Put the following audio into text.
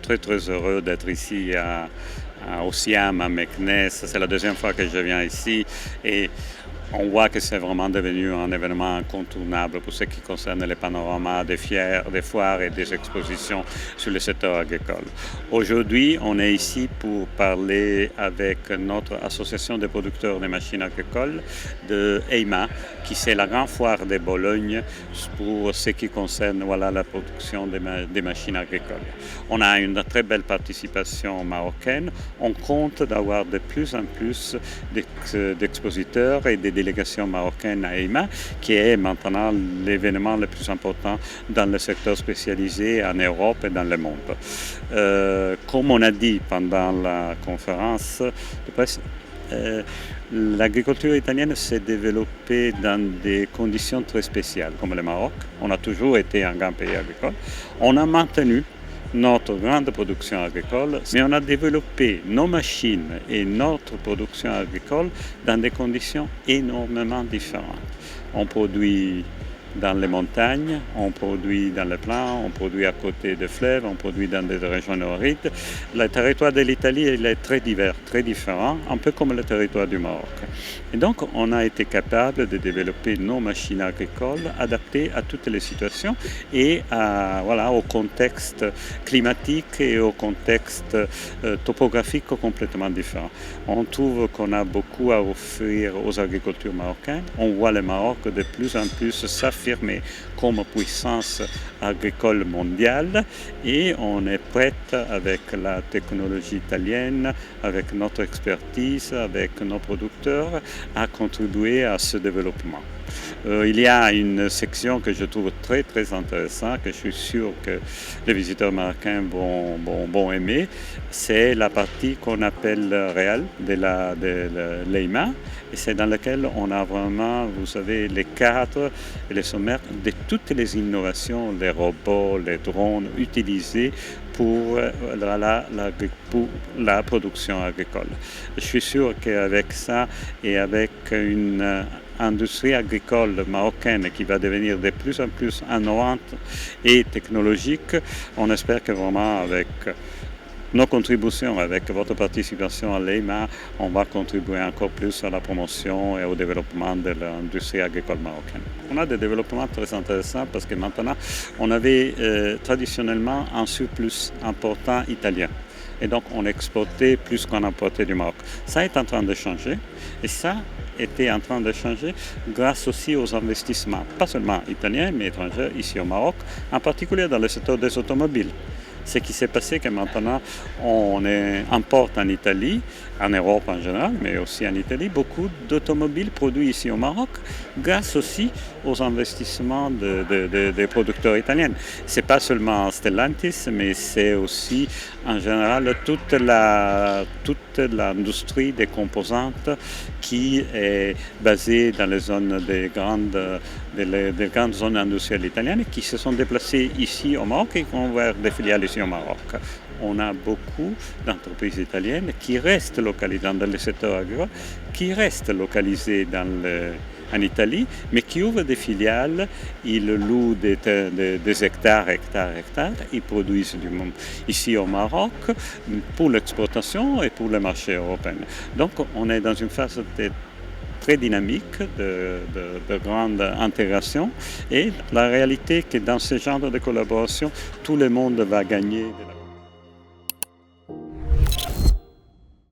très heureux d'être ici au Siam, à Meknès. C'est la deuxième fois que je viens ici et on voit que c'est vraiment devenu un événement incontournable pour ce qui concerne les panoramas des foires et des expositions sur le secteur agricole. Aujourd'hui, on est ici pour parler avec notre association de producteurs de machines agricoles de EIMA, qui c'est la grande foire de Bologne pour ce qui concerne la production des machines agricoles. On a une très belle participation marocaine. On compte d'avoir de plus en plus d'expositeurs et des délégations marocaines à EIMA, qui est maintenant l'événement le plus important dans le secteur spécialisé en Europe et dans le monde. Comme on a dit pendant la conférence de presse, l'agriculture italienne s'est développée dans des conditions très spéciales, comme le Maroc. On a toujours été un grand pays agricole. On a maintenu notre grande production agricole, mais on a développé nos machines et notre production agricole dans des conditions énormément différentes. On produit dans les montagnes, on produit dans les plains, on produit à côté des fleuves, on produit dans des régions arides. Le territoire de l'Italie est très divers, très différent, un peu comme le territoire du Maroc. Et donc, on a été capable de développer nos machines agricoles adaptées à toutes les situations et au contexte climatique et au contexte topographique complètement différent. On trouve qu'on a beaucoup à offrir aux agricultures marocaines. On voit le Maroc de plus en plus s'affirmer comme puissance agricole mondiale et on est prête avec la technologie italienne, avec notre expertise, avec nos producteurs à contribuer à ce développement. Il y a une section que je trouve très intéressante, que je suis sûr que les visiteurs marocains vont aimer. C'est la partie qu'on appelle réelle de l'EIMA. Et c'est dans laquelle on a vraiment, vous savez, les cadres et les sommaires de toutes les innovations, les robots, les drones utilisés pour la production agricole. Je suis sûr qu'avec ça et avec une industrie agricole marocaine qui va devenir de plus en plus innovante et technologique, on espère que vraiment avec nos contributions, avec votre participation à l'EIMA, on va contribuer encore plus à la promotion et au développement de l'industrie agricole marocaine. On a des développements très intéressants parce que maintenant, on avait traditionnellement un surplus important italien. Et donc, on exportait plus qu'on importait du Maroc. Ça est en train de changer. Et ça était en train de changer grâce aussi aux investissements, pas seulement italiens, mais étrangers ici au Maroc, en particulier dans le secteur des automobiles. Ce qui s'est passé que maintenant, on importe en Italie, en Europe en général, mais aussi en Italie, beaucoup d'automobiles produits ici au Maroc, grâce aussi aux investissements des producteurs italiens. Ce n'est pas seulement Stellantis, mais c'est aussi en général toute l'industrie des composantes qui est basée dans les zones des grandes zones industrielles italiennes qui se sont déplacées ici au Maroc et qui ont ouvert des filiales ici au Maroc. On a beaucoup d'entreprises italiennes qui restent localisées dans le secteur agricole, qui restent localisées en Italie, mais qui ouvrent des filiales, ils louent des hectares, ils produisent du monde ici au Maroc pour l'exportation et pour le marché européen. Donc on est dans une phase très dynamique de grande intégration et la réalité est que dans ce genre de collaboration, tout le monde va gagner.